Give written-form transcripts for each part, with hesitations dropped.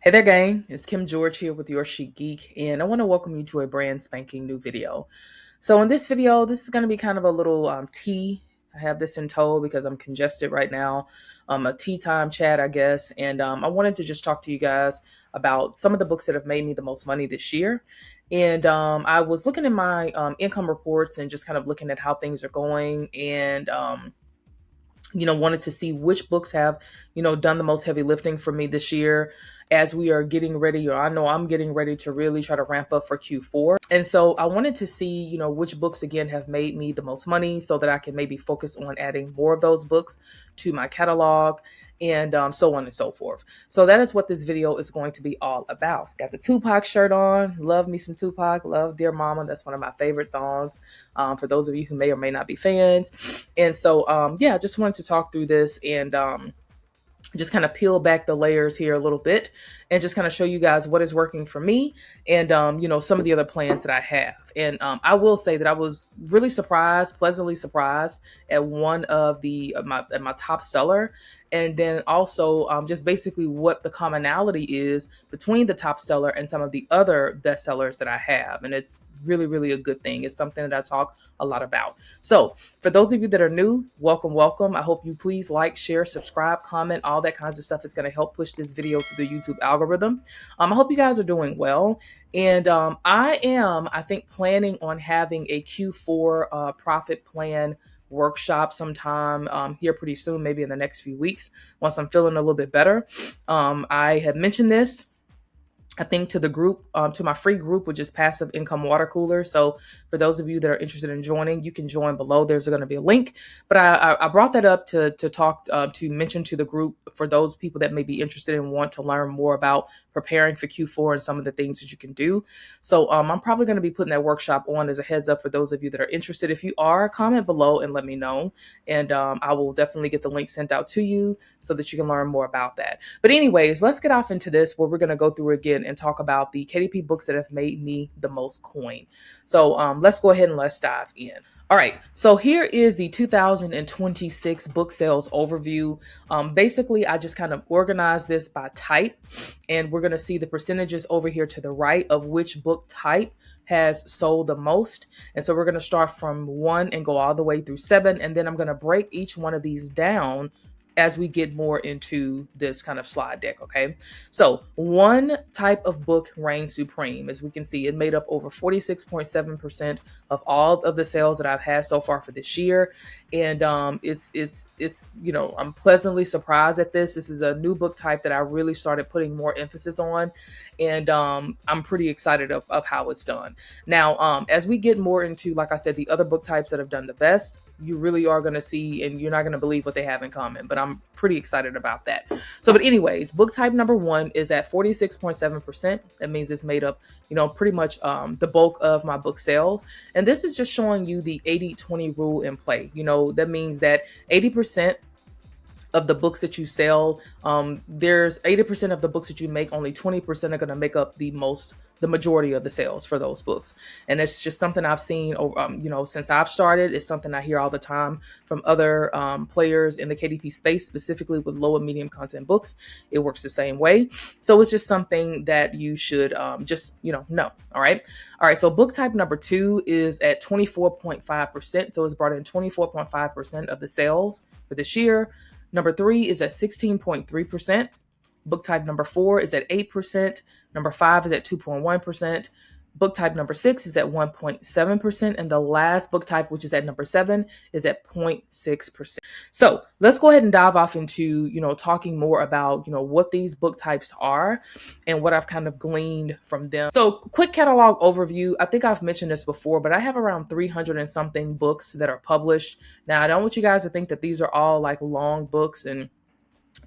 Hey there, gang. It's Kim George here with Your Chic Geek, and I want to welcome you to a brand spanking new video. So in this video, this is going to be kind of a little tea. I have this in tow because I'm congested right now. A tea time chat, I guess. And I wanted to just talk to you guys about some of the books that have made me the most money this year. And I was looking at my income reports and just kind of looking at how things are going and wanted to see which books have, done the most heavy lifting for me this year as we are getting ready, or I know I'm getting ready to really try to ramp up for Q4. And so I wanted to see, which books again have made me the most money so that I can maybe focus on adding more of those books to my catalog and so on and so forth. So that is what this video is going to be all about. Got the Tupac shirt on. Love me some Tupac. Love Dear Mama. That's one of my favorite songs for those of you who may or may not be fans. And so, I just wanted to talk through this and just kind of peel back the layers here a little bit and just kind of show you guys what is working for me and, some of the other plans that I have. And I will say that I was really surprised, pleasantly surprised at one of my top seller. And then also just basically what the commonality is between the top seller and some of the other bestsellers that I have. And it's really, really a good thing. It's something that I talk a lot about. So for those of you that are new, welcome, welcome. I hope you please like, share, subscribe, comment, all that kinds of stuff is going to help push this video through the YouTube algorithm. I hope you guys are doing well. And I think, planning on having a Q4 profit plan workshop sometime here pretty soon, maybe in the next few weeks, once I'm feeling a little bit better. I have mentioned this, I think, to the group, to my free group, which is Passive Income Water Cooler. So for those of you that are interested in joining, you can join below. There's going to be a link. But I brought that up to talk, to mention to the group for those people that may be interested and want to learn more about preparing for Q4 and some of the things that you can do. So I'm probably going to be putting that workshop on as a heads up for those of you that are interested. If you are, comment below and let me know. And I will definitely get the link sent out to you so that you can learn more about that. But anyways, let's get off into this where we're going to go through again and talk about the KDP books that have made me the most coin. So let's go ahead and let's dive in. All right, so here is the 2026 book sales overview. Basically, I just kind of organized this by type, and we're going to see the percentages over here to the right of which book type has sold the most. And so we're going to start from 1 and go all the way through 7, and then I'm going to break each one of these down as we get more into this kind of slide deck, okay? So one type of book reigns supreme. As we can see, it made up over 46.7% of all of the sales that I've had so far for this year. And it's I'm pleasantly surprised at this. This is a new book type that I really started putting more emphasis on. And I'm pretty excited of how it's done. Now, as we get more into, like I said, the other book types that have done the best, you really are going to see, and you're not going to believe what they have in common, but I'm pretty excited about that. So, but anyways, book type number 1 is at 46.7%. That means it's made up, pretty much the bulk of my book sales. And this is just showing you the 80-20 rule in play. That means that 80% of the books that you sell, there's 80% of the books that you make, only 20% are going to make up the majority of the sales for those books. And it's just something I've seen, since I've started. It's something I hear all the time from other players in the KDP space, specifically with low and medium content books. It works the same way. So it's just something that you should know. All right. So book type number 2 is at 24.5%. So it's brought in 24.5% of the sales for this year. Number 3 is at 16.3%. Book type number 4 is at 8%. Number 5 is at 2.1%. Book type number 6 is at 1.7%. And the last book type, which is at number 7, is at 0.6%. So let's go ahead and dive off into, talking more about, what these book types are and what I've kind of gleaned from them. So quick catalog overview. I think I've mentioned this before, but I have around 300 and something books that are published. Now, I don't want you guys to think that these are all like long books and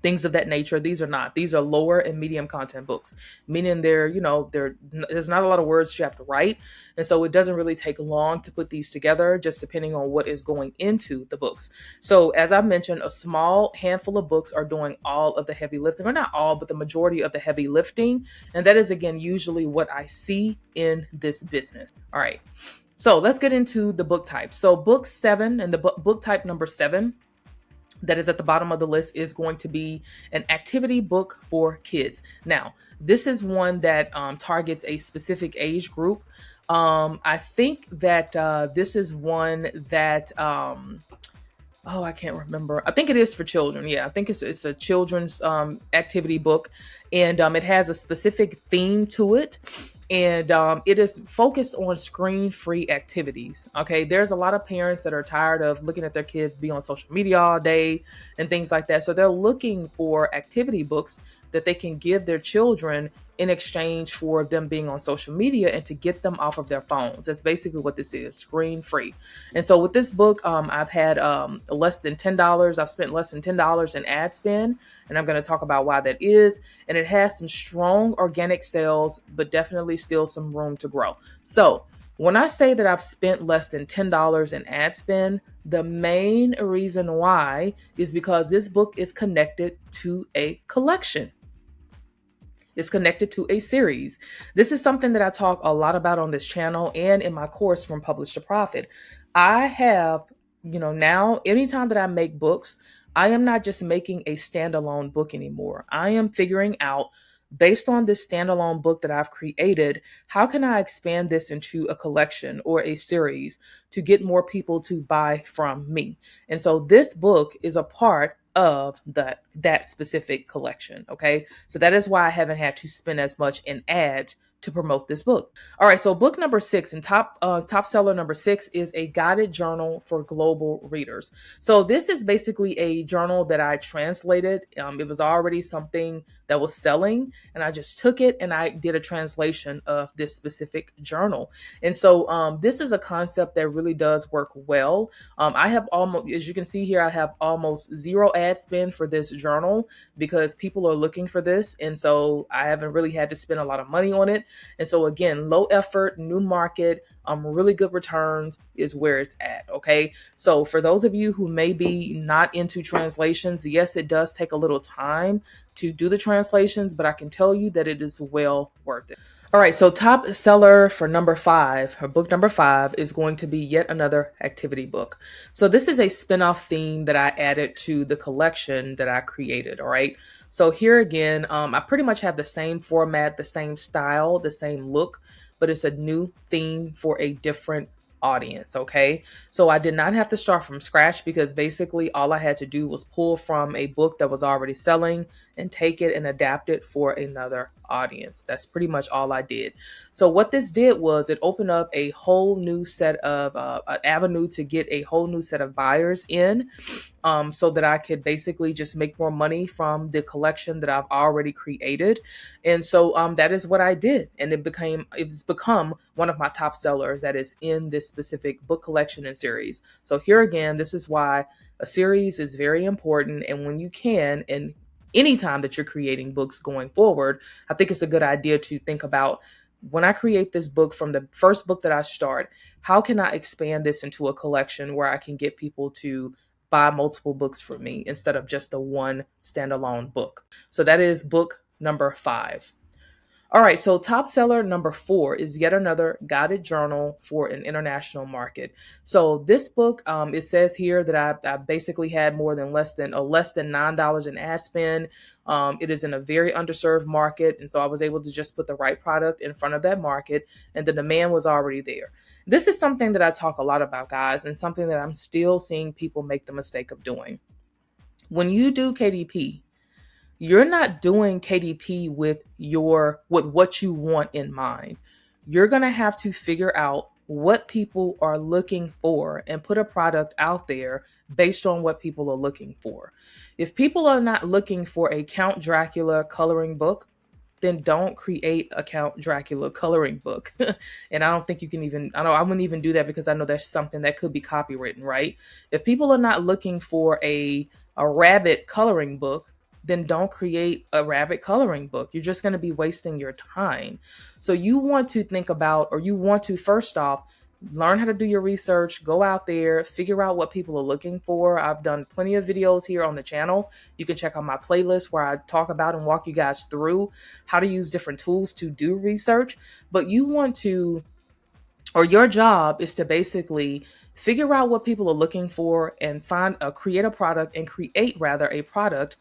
things of that nature. These are not. These are lower and medium content books, meaning there's not a lot of words you have to write. And so it doesn't really take long to put these together, just depending on what is going into the books. So as I mentioned, a small handful of books are doing all of the heavy lifting, or not all, but the majority of the heavy lifting. And that is, again, usually what I see in this business. All right. So let's get into the book type. So book 7 and the book type number 7 that is at the bottom of the list is going to be an activity book for kids. Now, this is one that targets a specific age group. I think that this is one that oh, I can't remember. I think it is for children. Yeah, I think it's a children's activity book, and it has a specific theme to it, and it is focused on screen-free activities. Okay, there's a lot of parents that are tired of looking at their kids be on social media all day and things like that, so they're looking for activity books that they can give their children in exchange for them being on social media and to get them off of their phones. That's basically what this is, screen free. And so with this book, I've had less than $10. I've spent less than $10 in ad spend, and I'm going to talk about why that is. And it has some strong organic sales, but definitely still some room to grow. So when I say that I've spent less than $10 in ad spend, the main reason why is because this book is connected to a collection. It's connected to a series. This is something that I talk a lot about on this channel and in my course From Publish to Profit. I have, now anytime that I make books, I am not just making a standalone book anymore. I am figuring out, based on this standalone book that I've created, how can I expand this into a collection or a series to get more people to buy from me? And so this book is a part of that specific collection. Okay. So that is why I haven't had to spend as much in ads to promote this book. All right. So book number 6 and top seller number 6 is a guided journal for global readers. So this is basically a journal that I translated. It was already something that was selling, and I just took it and I did a translation of this specific journal. And so this is a concept that really does work well. I have almost, as you can see here, I have almost zero ad spend for this journal because people are looking for this. And so I haven't really had to spend a lot of money on it. And so again, low effort, new market, really good returns is where it's at. Okay. So for those of you who may be not into translations, yes, it does take a little time to do the translations, but I can tell you that it is well worth it. All right, so top seller for number 5, or book number 5, is going to be yet another activity book. So this is a spin-off theme that I added to the collection that I created, all right? So here again, I pretty much have the same format, the same style, the same look, but it's a new theme for a different audience, okay? So I did not have to start from scratch because basically all I had to do was pull from a book that was already selling and take it and adapt it for another audience. That's pretty much all I did. So what this did was it opened up a whole new set of an avenue to get a whole new set of buyers in, so that I could basically just make more money from the collection that I've already created. And so that is what I did, and it's become one of my top sellers that is in this specific book collection and series. So here again, this is why a series is very important, and when you can, and anytime that you're creating books going forward, I think it's a good idea to think about, when I create this book, from the first book that I start, how can I expand this into a collection where I can get people to buy multiple books from me instead of just the one standalone book? So that is book number 5. All right, so top seller number 4 is yet another guided journal for an international market. So this book, it says here that I basically had less than $9 in ad spend. It is in a very underserved market, and so I was able to just put the right product in front of that market, and the demand was already there. This is something that I talk a lot about, guys, and something that I'm still seeing people make the mistake of doing. When you do KDP, you're not doing KDP with what you want in mind. You're going to have to figure out what people are looking for and put a product out there based on what people are looking for. If people are not looking for a Count Dracula coloring book, then don't create a Count Dracula coloring book. And I don't think you can even, I wouldn't even do that because I know there's something that could be copywritten, right? If people are not looking for a rabbit coloring book, then don't create a rabbit coloring book. You're just going to be wasting your time. So you want to think about, or you want to first off, learn how to do your research, go out there, figure out what people are looking for. I've done plenty of videos here on the channel. You can check out my playlist where I talk about and walk you guys through how to use different tools to do research. But you want to or your job is to basically figure out what people are looking for and create a product and create rather a product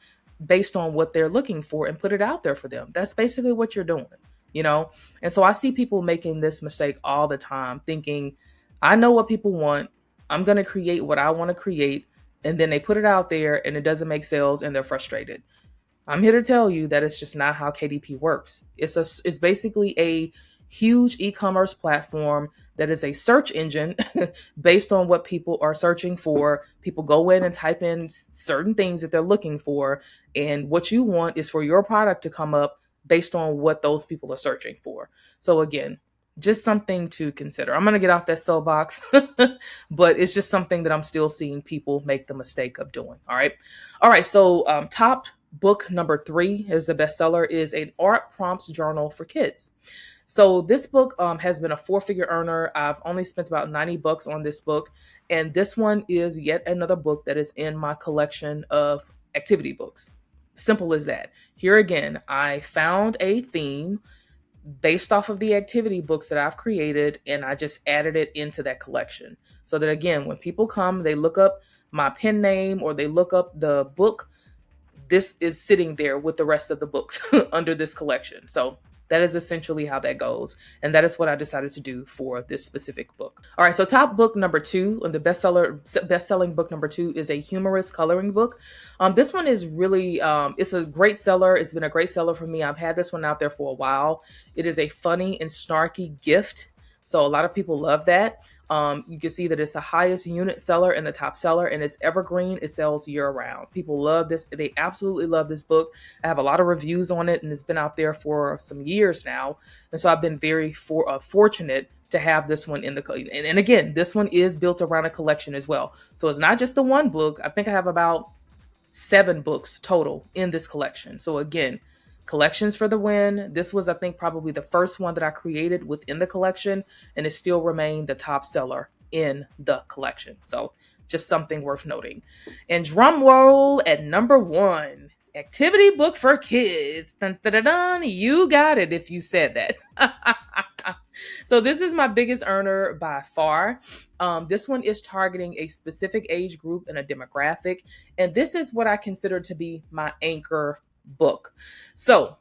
based on what they're looking for and put it out there for them. That's basically what you're doing, you know? And so I see people making this mistake all the time, thinking, I know what people want. I'm going to create what I want to create. And then they put it out there and it doesn't make sales and they're frustrated. I'm here to tell you that it's just not how KDP works. It's basically a huge e-commerce platform that is a search engine based on what people are searching for. People go in and type in certain things that they're looking for, and what you want is for your product to come up based on what those people are searching for. So again, just something to consider. I'm going to get off that soapbox, but it's just something that I'm still seeing people make the mistake of doing. All right. All right. So top book number 3 is the bestseller, is an art prompts journal for kids. So this book has been a 4-figure earner. I've only spent about $90 on this book. And this one is yet another book that is in my collection of activity books. Simple as that. Here again, I found a theme based off of the activity books that I've created, and I just added it into that collection. So that again, when people come, they look up my pen name or they look up the book, this is sitting there with the rest of the books under this collection. So that is essentially how that goes. And that is what I decided to do for this specific book. All right, so top book number 2, and the best-selling book number 2 is a humorous coloring book. This one is really, it's a great seller. It's been a great seller for me. I've had this one out there for a while. It is a funny and snarky gift. So a lot of people love that. You can see that it's the highest unit seller and the top seller, and it's evergreen. It sells year round. People love this. They absolutely love this book. I have a lot of reviews on it, and it's been out there for some years now. And so I've been very fortunate to have this one in the, and again, this one is built around a collection as well. So it's not just the one book. I think I have about 7 books total in this collection. So again, collections for the win. This was, I think, probably the first one that I created within the collection, and it still remained the top seller in the collection. So just something worth noting. And drum roll at number 1, activity book for kids. Dun, dun, dun, dun. You got it if you said that. So this is my biggest earner by far. This one is targeting a specific age group and a demographic. And this is what I consider to be my anchor book. So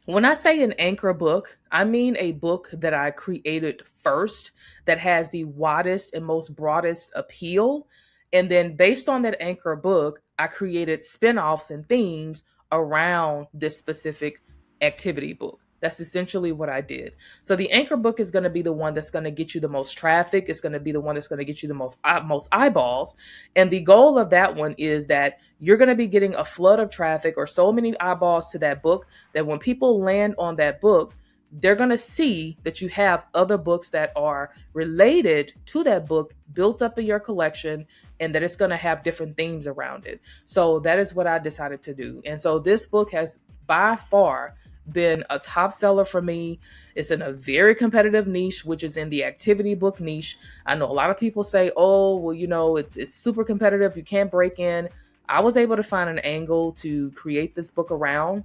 when I say an anchor book, I mean a book that I created first that has the widest and most broadest appeal. And then based on that anchor book, I created spinoffs and themes around this specific activity book. That's essentially what I did. So the anchor book is going to be the one that's going to get you the most traffic. It's going to be the one that's going to get you the most eyeballs. And the goal of that one is that you're going to be getting a flood of traffic or so many eyeballs to that book that when people land on that book, they're going to see that you have other books that are related to that book built up in your collection, and that it's going to have different themes around it. So that is what I decided to do. And so this book has by far been a top seller for me. It's in a very competitive niche, which is in the activity book niche. I know a lot of people say, oh, well, you know, it's super competitive. You can't break in. I was able to find an angle to create this book around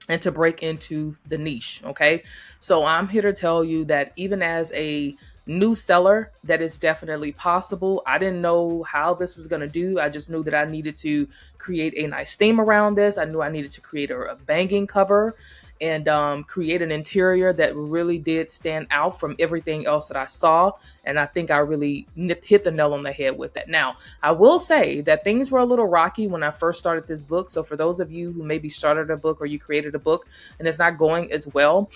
and to break into the niche. Okay. So I'm here to tell you that even as a new seller, that is definitely possible. I didn't know how this was going to do. I just knew that I needed to create a nice theme around this. I knew I needed to create a banging cover and create an interior that really did stand out from everything else that I saw. And I think I really hit the nail on the head with that. Now, I will say that things were a little rocky when I first started this book. So for those of you who maybe started a book or you created a book and it's not going as well,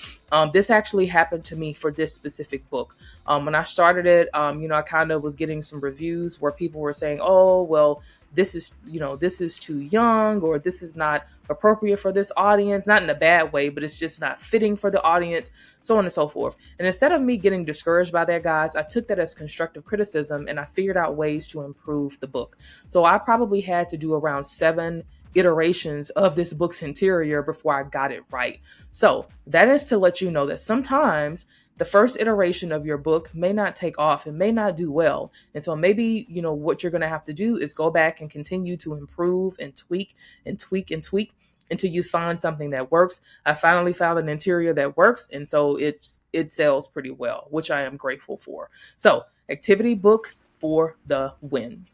this actually happened to me for this specific book. When I started it, I kind of was getting some reviews where people were saying, oh, well, this is too young, or this is not appropriate for this audience, not in a bad way, but it's just not fitting for the audience, so on and so forth. And instead of me getting discouraged by that, guys, I took that as constructive criticism and I figured out ways to improve the book. So I probably had to do around 7 iterations of this book's interior before I got it right. So that is to let you know that sometimes the first iteration of your book may not take off and may not do well. And so maybe, what you're going to have to do is go back and continue to improve and tweak and tweak and tweak until you find something that works. I finally found an interior that works, and so it sells pretty well, which I am grateful for. So, activity books for the win.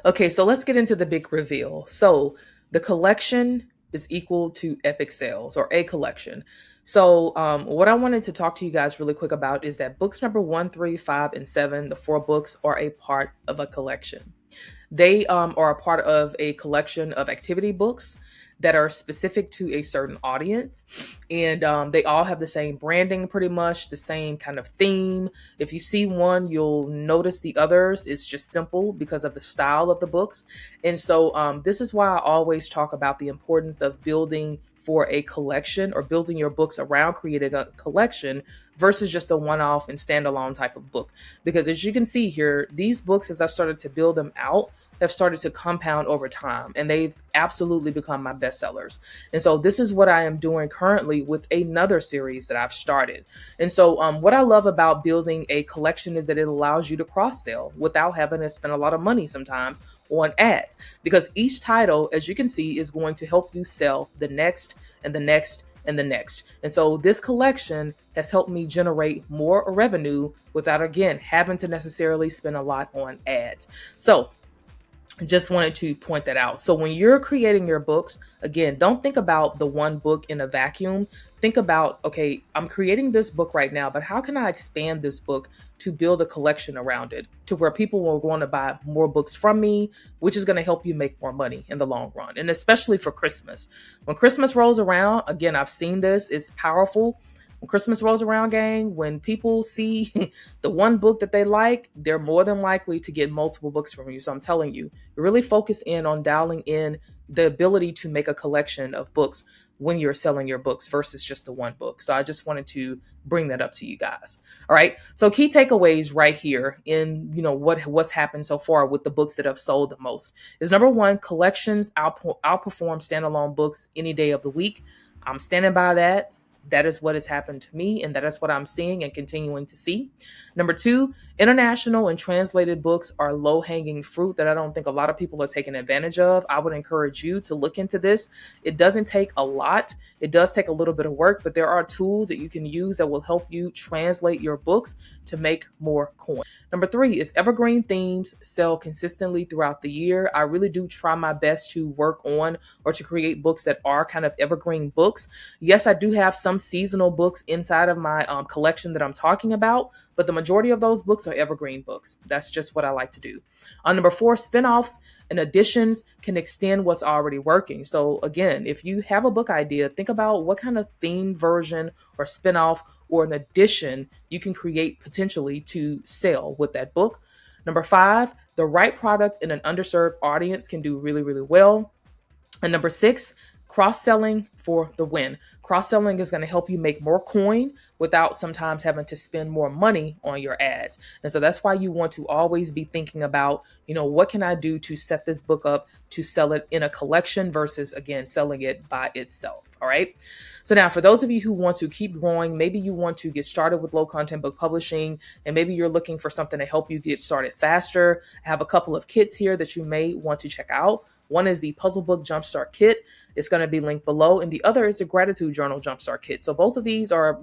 Okay, so let's get into the big reveal. So the collection is equal to epic sales, or a collection. So what I wanted to talk to you guys really quick about is that books number 1, 3, 5, and 7, the four books, are a part of a collection. They are a part of a collection of activity books that are specific to a certain audience. And they all have the same branding, pretty much the same kind of theme. If you see one, you'll notice the others. It's just simple because of the style of the books. And so this is why I always talk about the importance of building for a collection, or building your books around creating a collection versus just a one-off and standalone type of book. Because as you can see here, these books, as I started to build them out, have started to compound over time, and they've absolutely become my bestsellers. And so this is what I am doing currently with another series that I've started. And so what I love about building a collection is that it allows you to cross sell without having to spend a lot of money sometimes on ads, because each title, as you can see, is going to help you sell the next and the next and the next. And so this collection has helped me generate more revenue without, again, having to necessarily spend a lot on ads. So just wanted to point that out. So when you're creating your books, again, don't think about the one book in a vacuum. Think about, okay, I'm creating this book right now, but how can I expand this book to build a collection around it to where people will want to buy more books from me, which is going to help you make more money in the long run. And especially for Christmas. When Christmas rolls around, again, I've seen this, it's powerful. When Christmas rolls around, gang, when people see the one book that they like, they're more than likely to get multiple books from you. So I'm telling you, really focus in on dialing in the ability to make a collection of books when you're selling your books versus just the one book. So I just wanted to bring that up to you guys. All right. So key takeaways right here in, what's happened so far with the books that have sold the most is, number one, collections outperform standalone books any day of the week. I'm standing by that. That is what has happened to me, and that is what I'm seeing and continuing to see. Number two, international and translated books are low-hanging fruit that I don't think a lot of people are taking advantage of. I would encourage you to look into this. It doesn't take a lot. It does take a little bit of work, but there are tools that you can use that will help you translate your books to make more coin. Number three is evergreen themes sell consistently throughout the year. I really do try my best to work on or to create books that are kind of evergreen books. Yes, I do have some seasonal books inside of my collection that I'm talking about, but the majority of those books are evergreen books. That's just what I like to do. On number four, spinoffs and additions can extend what's already working. So again, if you have a book idea, think about what kind of theme version or spinoff or an addition you can create potentially to sell with that book. Number five, the right product in an underserved audience can do really, really well. And number six, cross-selling for the win. Cross-selling is going to help you make more coin without sometimes having to spend more money on your ads. And so that's why you want to always be thinking about, what can I do to set this book up to sell it in a collection versus, again, selling it by itself. All right. So now for those of you who want to keep growing, maybe you want to get started with low content book publishing, and maybe you're looking for something to help you get started faster. I have a couple of kits here that you may want to check out. One is the Puzzle Book Jumpstart Kit. It's going to be linked below. And the other is the Gratitude Journal Jumpstart Kit. So both of these are,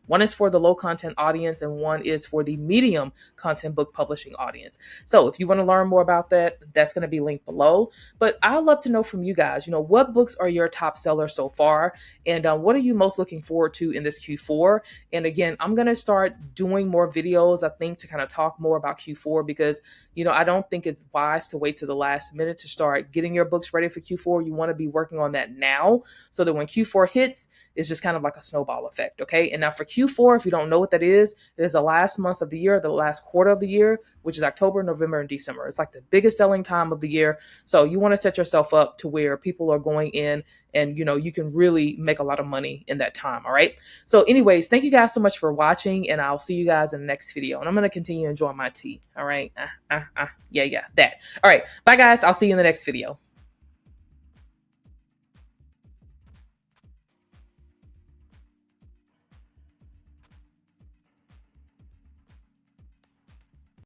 one is for the low content audience and one is for the medium content book publishing audience. So if you want to learn more about that, that's going to be linked below. But I'd love to know from you guys, what books are your top sellers so far? And what are you most looking forward to in this Q4? And again, I'm going to start doing more videos, I think, to kind of talk more about Q4 because, I don't think it's wise to wait to the last minute to start getting your books ready for Q4. You want to be working on that now so that when Q4 hits, it's just kind of like a snowball effect. Okay. And now for Q4, if you don't know what that is, it is the last months of the year, the last quarter of the year, which is October, November, and December. It's like the biggest selling time of the year. So you want to set yourself up to where people are going in and, you can really make a lot of money in that time. All right. So anyways, thank you guys so much for watching, and I'll see you guys in the next video. And I'm going to continue enjoying my tea. All right. Yeah, that. All right. Bye guys. I'll see you in the next video.